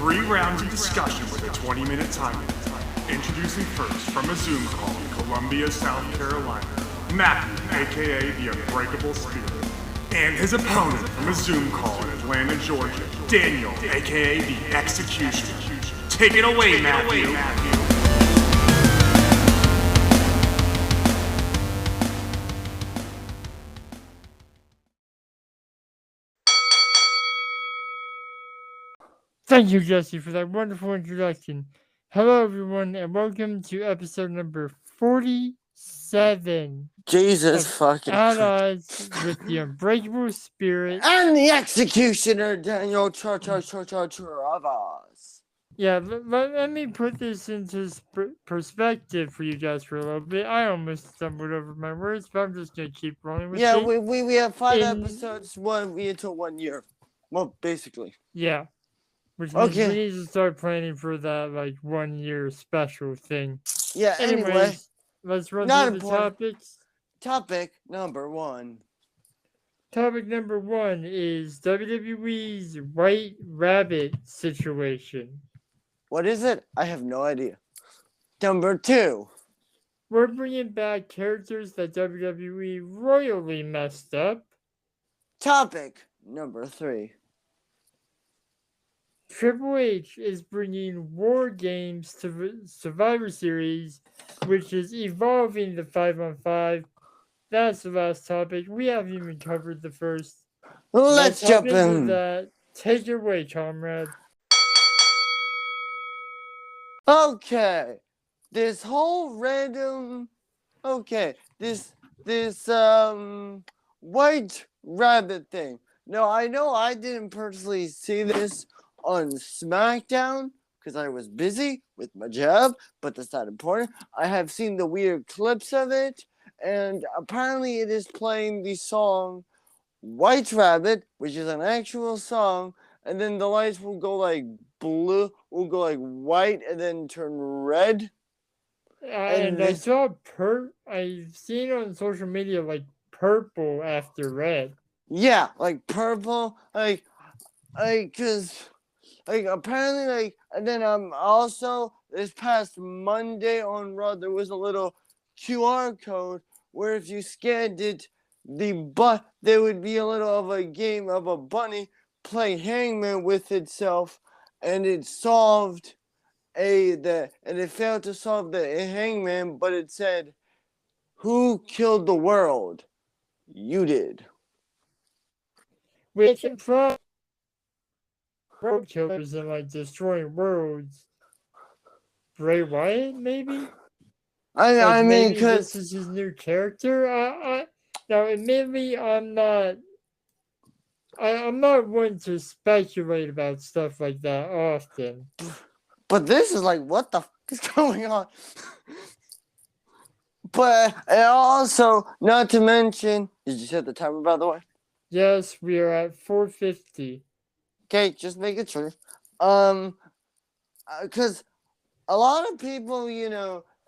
3 rounds of discussion with a 20-minute time limit. Introducing first from a Zoom call in Columbia, South Carolina, Matthew, aka the Unbreakable Spirit. And his opponent from a Zoom call in Atlanta, Georgia, Daniel, aka the Executioner. Take it away, Matthew. Thank you, Jesse, for that wonderful introduction. Hello, everyone, and welcome to episode number 47 Jesus of fucking At Christ. Odds with the Unbreakable Spirit. And the Executioner, Daniel Travas. Yeah, let me put this into perspective for you guys for a little bit. I almost stumbled over my words, but I'm just going to keep rolling with Yeah, it. we have 5 episodes, until 1 year. Well, basically. Yeah. Which means Okay. we need to start planning for that, 1 year special thing. Yeah, anyway. Let's run Not through the important. topics. Topic number 1. Topic number 1 is WWE's White Rabbit situation. What is it? I have no idea. Number 2. We're bringing back characters that WWE royally messed up. Topic number 3. Triple H is bringing War Games to Survivor Series, which is evolving the 5-on-5. That's the last topic. We haven't even covered the first. Let's jump in. That. Take it away, comrade. Okay. This whole random... Okay. This White Rabbit thing. No, I know I didn't personally see this on SmackDown because I was busy with my job, but that's not important. I have seen the weird clips of it, and apparently it is playing the song White Rabbit, which is an actual song, and then the lights will go like blue, will go like white, and then turn red. And I saw I've seen it on social media like purple after red. Yeah, like purple, cause apparently and then also this past Monday on Raw there was a little QR code where if you scanned it, there would be a little of a game of a bunny play hangman with itself, and it solved and it failed to solve the hangman, but it said, "Who killed the world? You did." Which from world killers and destroying worlds. Bray Wyatt, maybe? I mean, because this is his new character. Now, admittedly, I'm not one to speculate about stuff like that often. But this is like, what the is going on? But also, not to mention, did you set the timer, by the way? Yes, we are at 4:50. Okay, just make it sure. Because a lot of people,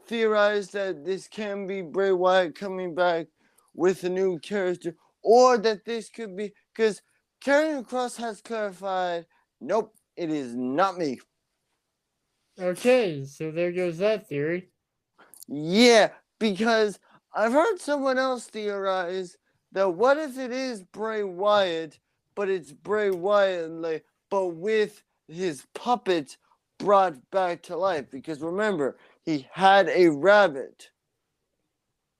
theorize that this can be Bray Wyatt coming back with a new character, or that this could be, because Karrion Kross has clarified, nope, it is not me. Okay, so there goes that theory. Yeah, because I've heard someone else theorize that what if it is Bray Wyatt, but it's Bray Wyatt, but with his puppet brought back to life? Because remember, he had a rabbit.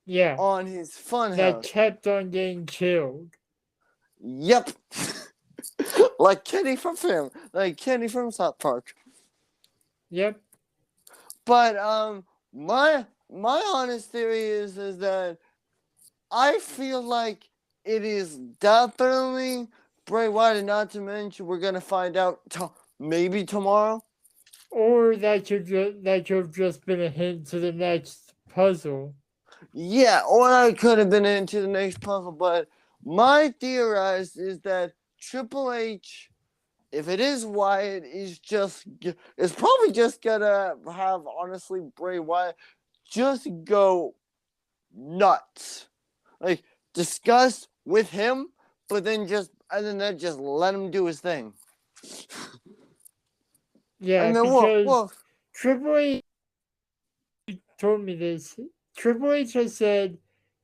Yeah. On his funhouse. That kept on getting killed. Yep. like Kenny from South Park. Yep. But my honest theory is that I feel like it is definitely Bray Wyatt, and not to mention we're gonna find out maybe tomorrow. Or that could have just been a hint to the next puzzle. Yeah, or that could have been into the next puzzle. But my theorized is that Triple H, if it is Wyatt, is probably just gonna have, honestly, Bray Wyatt just go nuts, discuss with him, but then just let him do his thing. Yeah, And then because Triple H told me this. Triple H has said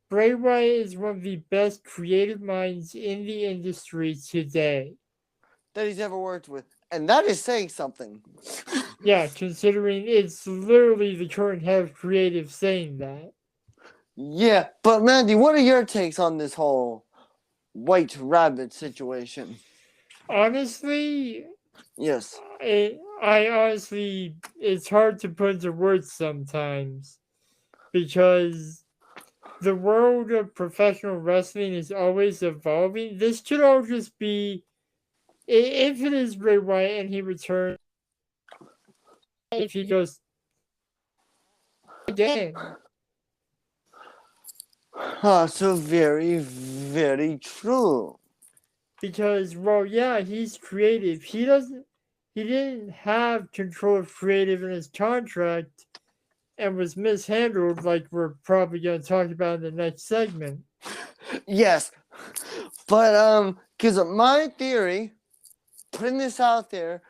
Bray Wyatt is one of the best creative minds in the industry today. that he's ever worked with, and that is saying something. Yeah, considering it's literally the current head of creative saying that. Yeah, but Mandy, what are your takes on this whole White Rabbit situation? Honestly, Yes. I honestly, it's hard to put into words sometimes because the world of professional wrestling is always evolving. This could all just be if it is Bray Wyatt and he returns, if he goes again. So very, very true. Because, well, yeah, he's creative. He didn't have control of creative in his contract and was mishandled, like we're probably going to talk about in the next segment. Yes, but because my theory, putting this out there,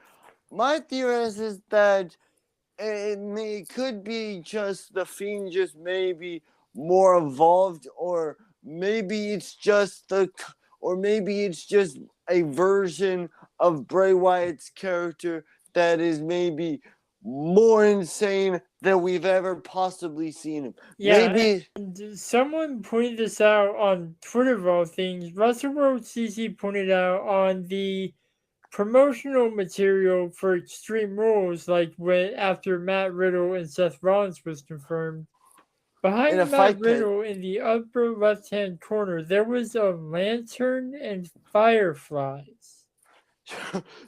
my theory is that could be just the Fiend just maybe more evolved, or maybe it's just a version of Bray Wyatt's character that is maybe more insane than we've ever possibly seen him. Yeah, Maybe and someone pointed this out on Twitter of all things. Russell World CC pointed out on the promotional material for Extreme Rules, like when after Matt Riddle and Seth Rollins was confirmed. Behind in a Matt fight pit. Riddle in the upper left-hand corner, there was a lantern and fireflies.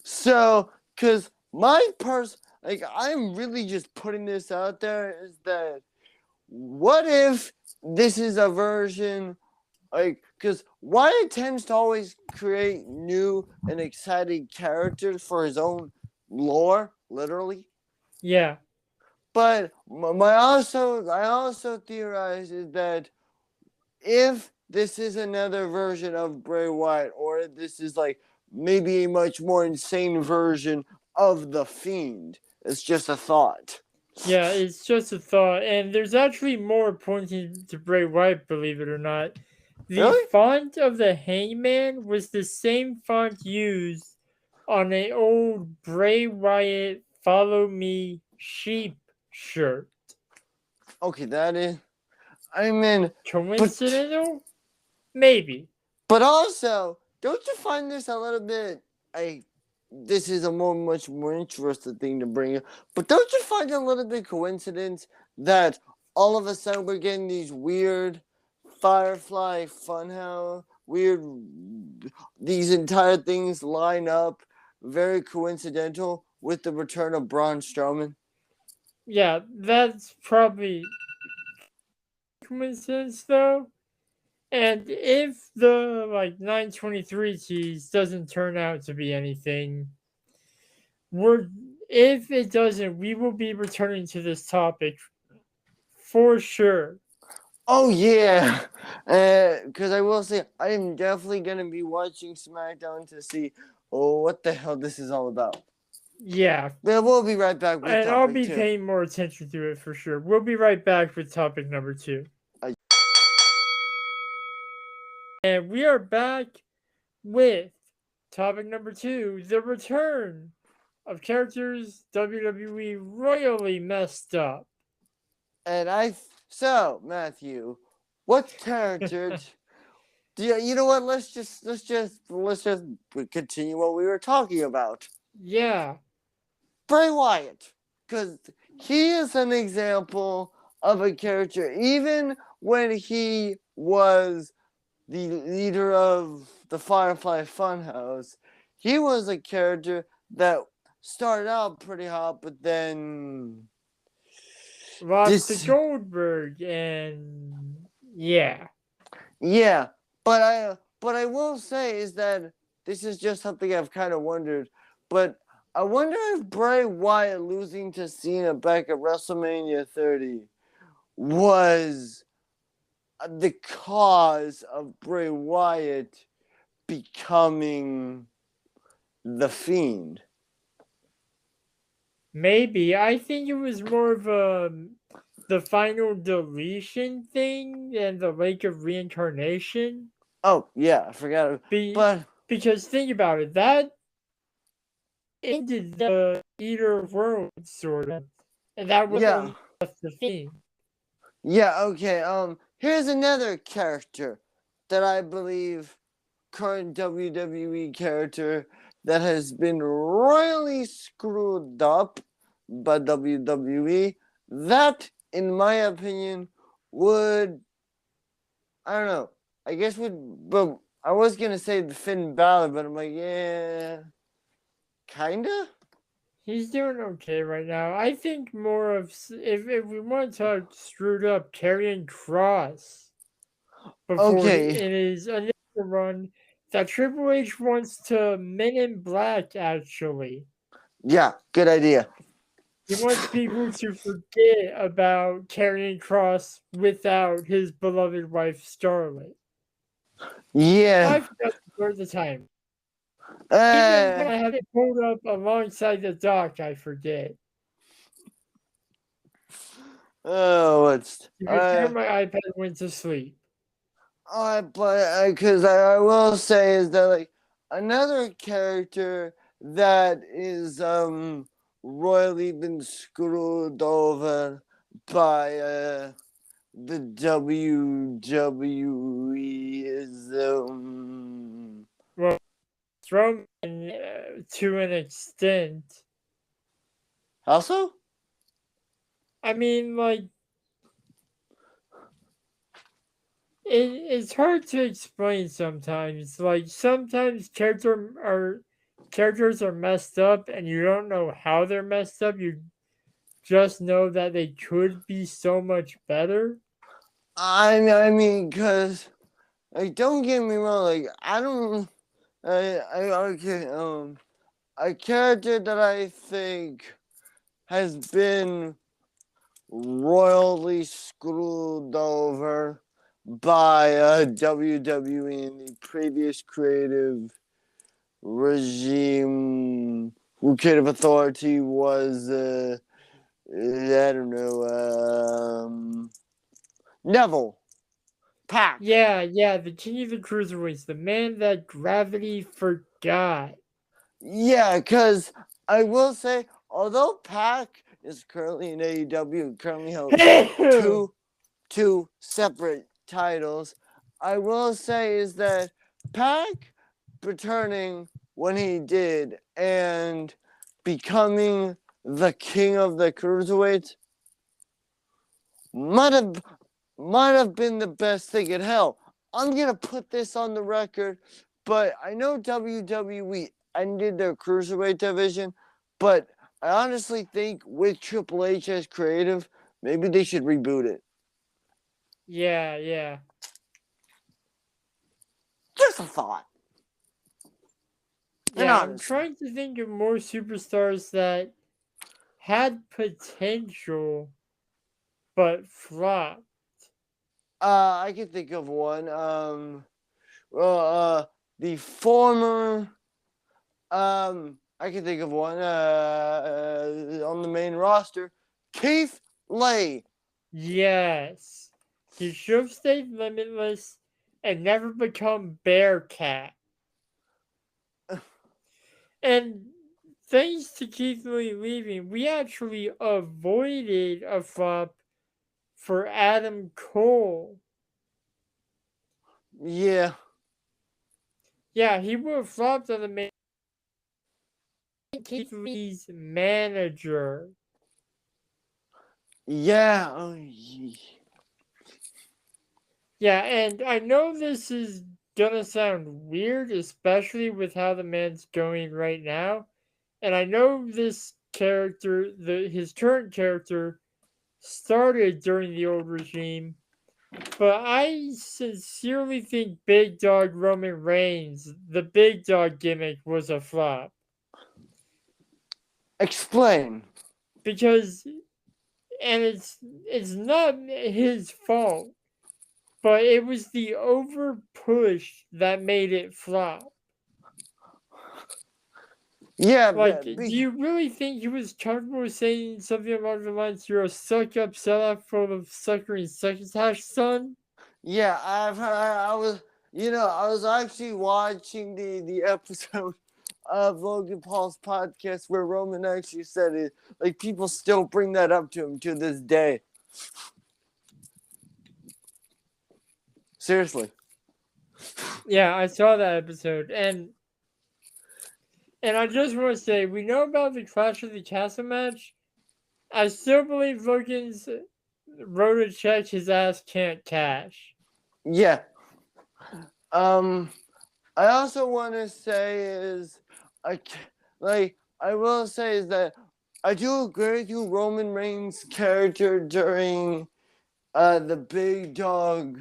So, because I'm really just putting this out there, is that what if this is a version, because Wyatt tends to always create new and exciting characters for his own lore, literally. Yeah. But I also theorize is that if this is another version of Bray Wyatt, or this is like maybe a much more insane version of the Fiend, it's just a thought. Yeah, it's just a thought. And there's actually more pointing to Bray Wyatt, believe it or not. The Really? font of the Hangman was the same font used on an old Bray Wyatt Follow Me sheep shirt. Okay, that is. I mean, Coincidental? Maybe. but also, don't you find this a little bit? This is a much more interesting thing to bring up. But don't you find it a little bit coincidence that all of a sudden we're getting these weird Firefly Funhouse, these entire things line up, very coincidental with the return of Braun Strowman? Yeah, that's probably coincidence though. And if the 923 tease doesn't turn out to be anything, if it doesn't, we will be returning to this topic for sure. Oh yeah, because I will say I am definitely gonna be watching SmackDown to see what the hell this is all about. Yeah, But we'll be right back with and topic I'll be two. paying more attention to it for sure. We'll be right back with topic number 2. And we are back with topic number 2, the return of characters WWE royally messed up. And so Matthew, what character? You know what? Let's just continue what we were talking about. Yeah. Bray Wyatt, because he is an example of a character. Even when he was the leader of the Firefly Funhouse, he was a character that started out pretty hot, but then Lost to Goldberg, and yeah. Yeah, but I will say is that this is just something I've kind of wondered, but I wonder if Bray Wyatt losing to Cena back at WrestleMania 30 was the cause of Bray Wyatt becoming the Fiend. Maybe. I think it was more of the final deletion thing and the Lake of Reincarnation. Oh yeah, I forgot. Be, But because think about it, that ended the Eater of Worlds, sort of. And that was yeah, the theme. yeah. Okay. Here's another character that I believe current WWE character that has been royally screwed up by WWE. That, in my opinion, would, I don't know. I guess would, but I was gonna say the Finn Balor, but I'm like, yeah, kinda. He's doing okay right now. I think more of if we want to talk screwed up, Karrion Cross before Okay, in his initial run that Triple H wants to Men in Black actually. yeah, good idea. He wants people to forget about Karrion Cross without his beloved wife Starlet. Yeah. I forgot the word the time. Even when Uh, I have it pulled up alongside the dock, I forget. oh, what's To be fair, my iPad went to sleep. but because I will say is that like another character that is royally been screwed over by the WWE is Well, Strowman to an extent. also I mean, like, it's hard to explain sometimes. Like, sometimes characters are messed up, and you don't know how they're messed up. You just know that they could be so much better. I mean because like don't get me wrong, like I don't I okay a character that I think has been royally screwed over by WWE in the previous creative regime. Who creative authority was I don't know Neville Pack. Yeah, the King of the Cruiserweights, the man that gravity forgot. Yeah, because I will say, although Pac is currently in AEW, currently holds two separate titles, I will say is that Pac returning when he did and becoming the king of the cruiserweights might have been the best thing in hell. I'm gonna put this on the record, but I know WWE ended their cruiserweight division, but I honestly think with Triple H as creative, maybe they should reboot it. Yeah. Just a thought. Yeah, I'm trying to think of more superstars that had potential but flopped. I can think of one. The former. I can think of one. On the main roster, Keith Lee. Yes. He should have stayed limitless and never become Bearcat. And thanks to Keith Lee leaving, we actually avoided a flop for Adam Cole. Yeah. Yeah, he would have flopped on the main Keith Lee's manager. Yeah. Yeah, and I know this is gonna sound weird, especially with how the man's going right now. And I know this character, his current character, started during the old regime, but I sincerely think Big Dog Roman Reigns, the Big Dog gimmick, was a flop. Explain. Because, and it's not his fault, but it was the over push that made it flop. Yeah, Like, do you really think he was comfortable saying something along the lines, "You're a suck-up sellout full of suckering succotash, son"? yeah, I've heard, I was, I was actually watching the episode of Logan Paul's podcast where Roman actually said it. Like, people still bring that up to him to this day. Seriously. Yeah, I saw that episode, and I just want to say, we know about the Clash of the Castle match. I still believe Logan's wrote a check his ass can't cash. Yeah. I also want to say is, I will say is that I do agree with you. Roman Reigns' character during the Big Dog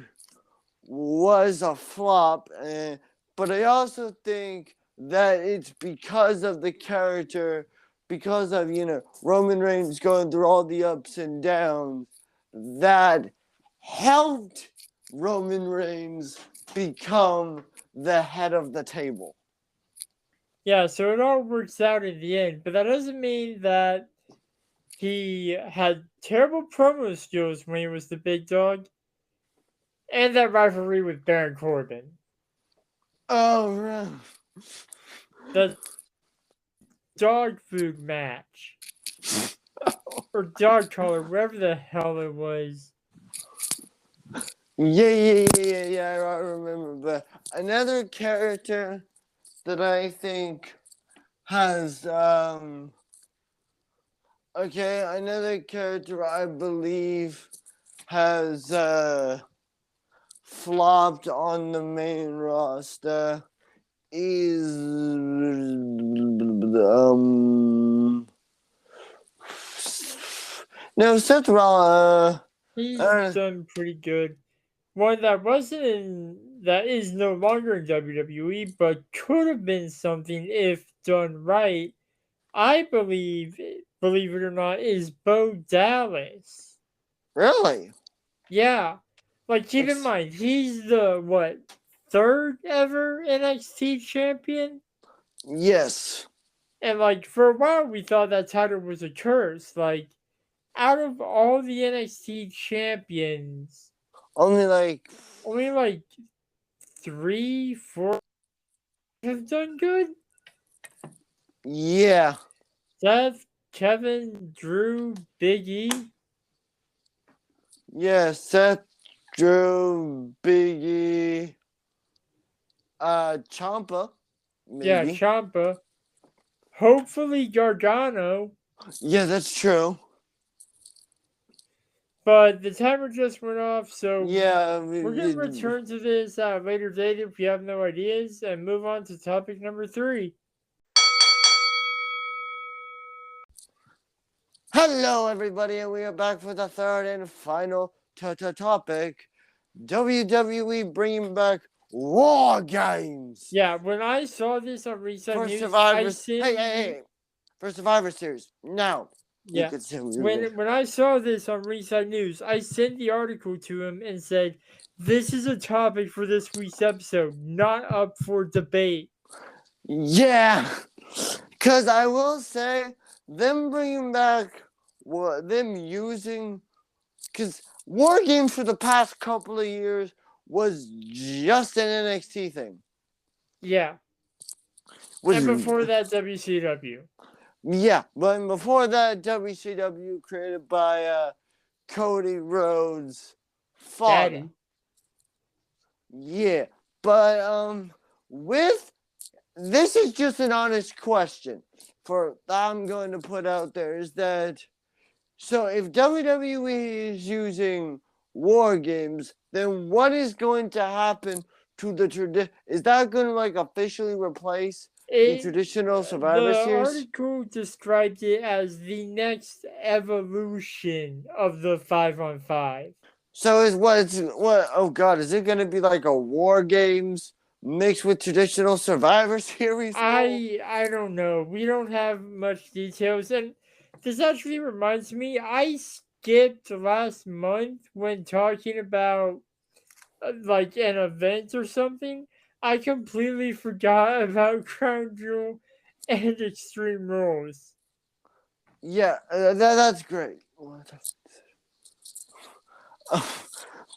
was a flop, but I also think that it's because of the character, because of Roman Reigns going through all the ups and downs, that helped Roman Reigns become the head of the table. Yeah, so it all works out in the end, but that doesn't mean that he had terrible promo skills when he was the Big Dog, and that rivalry with Baron Corbin. Oh, right. The dog food match. Or dog collar, whatever the hell it was. Yeah, I remember. But another character that I think has, another character I believe has, flopped on the main roster is, no, Seth Rollins. He's done pretty good. One that that is no longer in WWE, but could have been something if done right, I believe it or not, is Bo Dallas. Really? Yeah. Like, keep in mind, he's the, third ever NXT champion? Yes. And, like, for a while, we thought that title was a curse. Like, out of all the NXT champions, only like 3, 4 have done good. Yeah. Seth, Kevin, Drew, Big E. Yeah, Seth, Drew, Big E, Ciampa. Maybe. Yeah, Ciampa. Hopefully Gargano. Yeah, that's true. But the timer just went off, so yeah, we're going to return to this at a later date if we have no ideas and move on to topic number 3. Hello, everybody, and we are back for the third and final topic. WWE bringing back War Games. Yeah, when I saw this on Reset News, for Survivor Series. Now, yeah, when I saw this on Reset News, I sent the article to him and said, "This is a topic for this week's episode, not up for debate." Yeah, because I will say, them bringing back them using, because War Games for the past couple of years was just an NXT thing. Yeah. And before that, WCW. Yeah, but before that, WCW created by Cody Rhodes' father. Daddy. Yeah, but this is just an honest question I'm going to put out there is that, so if WWE is using War Games, then what is going to happen to the tradition? Is that going to officially replace the traditional Survivor Series? The article described it as the next evolution of the 5-on-5. So is oh God, is it going to be like a War Games mixed with traditional Survivor Series? I don't know. We don't have much details, and this actually reminds me, I skipped last month when talking about an event or something. I completely forgot about Crown Jewel and Extreme Rules. Yeah, that's great.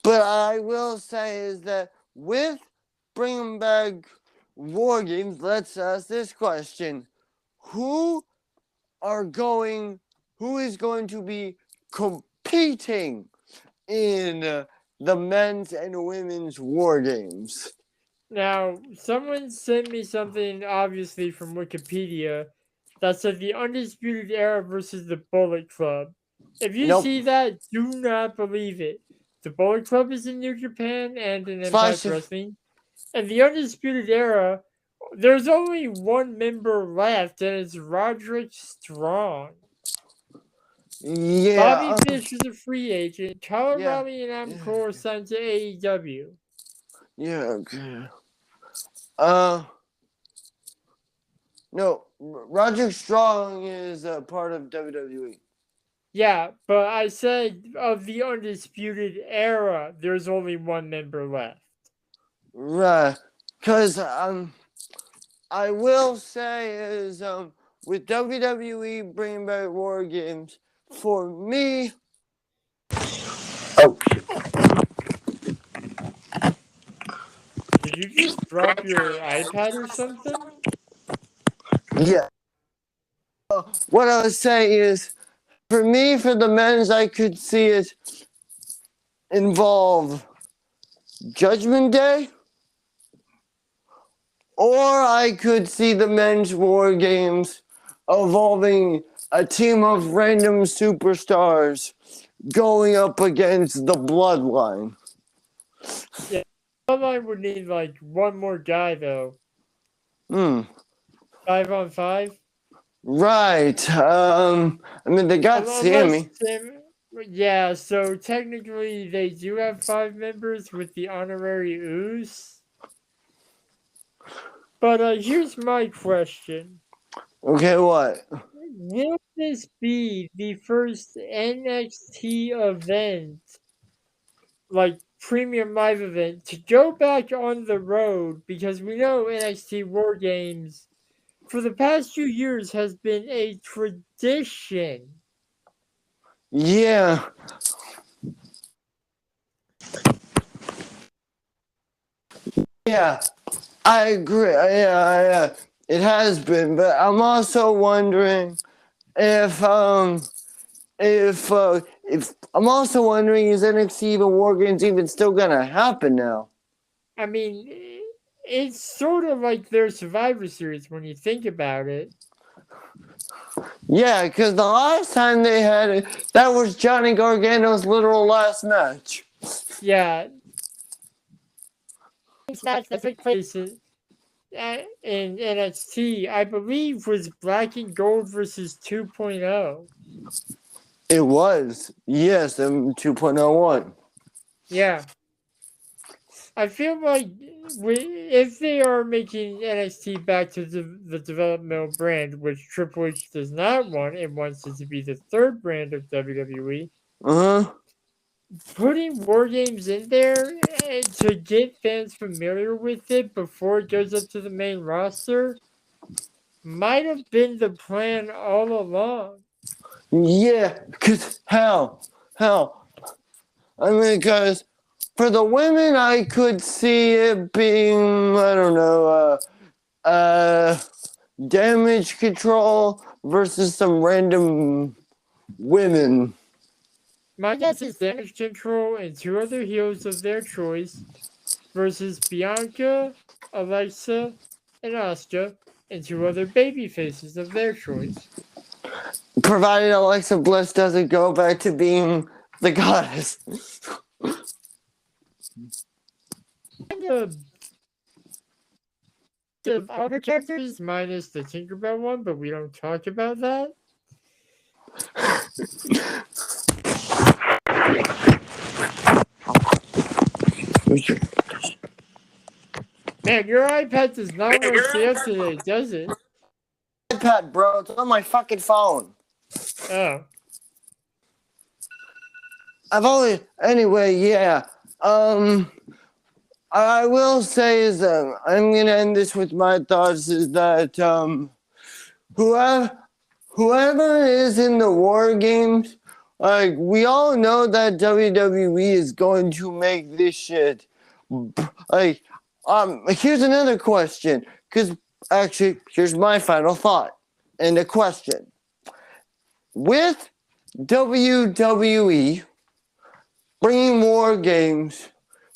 But I will say is that with bringing back War Games, let's ask this question: Who is going to be competing in the men's and women's War Games? Now, someone sent me something obviously from Wikipedia that said the Undisputed Era versus the Bullet Club. If you Nope. see that, do not believe it. The Bullet Club is in New Japan and in Impact Spicy. Wrestling. And the Undisputed Era, there's only one member left, and it's Roderick Strong. Yeah. Bobby Fish is a free agent. Kyle Yeah. O'Reilly and Adam Cole are signed to AEW. Yeah. Okay. No, Roger Strong is a part of WWE. Yeah, but I said of the Undisputed Era, there's only one member left. Right. Because I will say is with WWE bringing back War Games, for me. Oh. Did you just drop your iPad or something? Yeah. What I was saying is, for me, for the men's, I could see it involve Judgment Day, or I could see the men's War Games involving a team of random superstars going up against the Bloodline. Yeah, Bloodline would need like one more guy though. 5-on-5. Right. I mean, they got Sammy. Yeah, so technically they do have 5 members with the honorary Uce. But here's my question. Okay, what? Will this be the first NXT event, like premium live event, to go back on the road? Because we know NXT War Games for the past few years has been a tradition. Yeah. Yeah, I agree. Yeah, it has been, but I'm also wondering if I'm also wondering is NXT even War Games even still gonna happen now? I mean, it's sort of like their Survivor Series when you think about it. Yeah, because the last time they had it, that was Johnny Gargano's literal last match. Yeah. Match that took place in NXT, I believe, was Black and Gold versus 2.0. It was, yes, 2.01. Yeah. I feel like if they are making NXT back to the developmental brand, which Triple H does not want and wants it to be the third brand of WWE, putting War Games in there to get fans familiar with it before it goes up to the main roster might have been the plan all along. Yeah, because hell. I mean, because for the women, I could see it being, I don't know, Damage Control versus some random women. My guess is Damage Control and 2 other heels of their choice versus Bianca, Alexa, and Asuka, and 2 other baby faces of their choice. Provided Alexa Bliss doesn't go back to being the goddess. The other characters minus the Tinkerbell one, but we don't talk about that. Man, your iPad does not want to stay up today, does it? iPad, bro. It's on my fucking phone. Oh. Anyway, yeah. I will say is I'm gonna end this with my thoughts is that whoever is in the War Games, like we all know that WWE is going to make this shit. Like, here's another question. Because actually, here's my final thought and a question. With WWE bringing War Games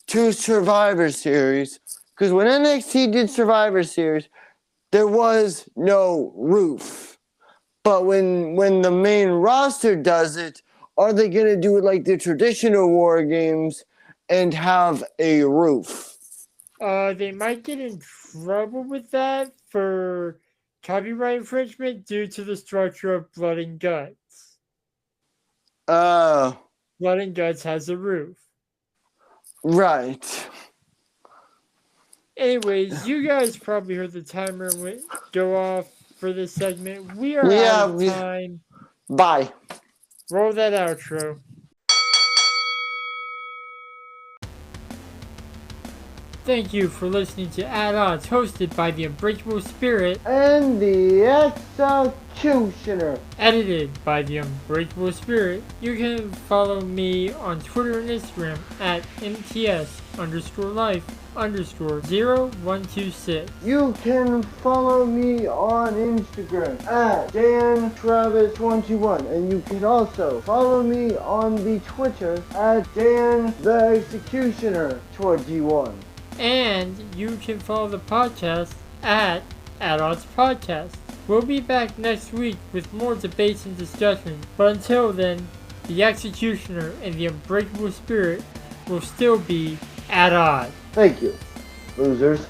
to Survivor Series, because when NXT did Survivor Series, there was no roof. But when the main roster does it, are they going to do it like the traditional War Games and have a roof? They might get in trouble with that for copyright infringement due to the structure of Blood and Guts. Blood and Guts has a roof. Right. Anyways, you guys probably heard the timer go off for this segment. We are out of time. Bye. Roll that outro. Thank you for listening to At Odds, hosted by the Unbreakable Spirit And the Executioner. Edited by the Unbreakable Spirit. You can follow me on Twitter and Instagram at MTS_life_0126. You can follow me on Instagram at DanTravis121, and you can also follow me on the Twitter at DanTheExecutioner21. And you can follow the podcast at Odds Podcast. We'll be back next week with more debates and discussions. But until then, the Executioner and the Unbreakable Spirit will still be at odds. Thank you, losers.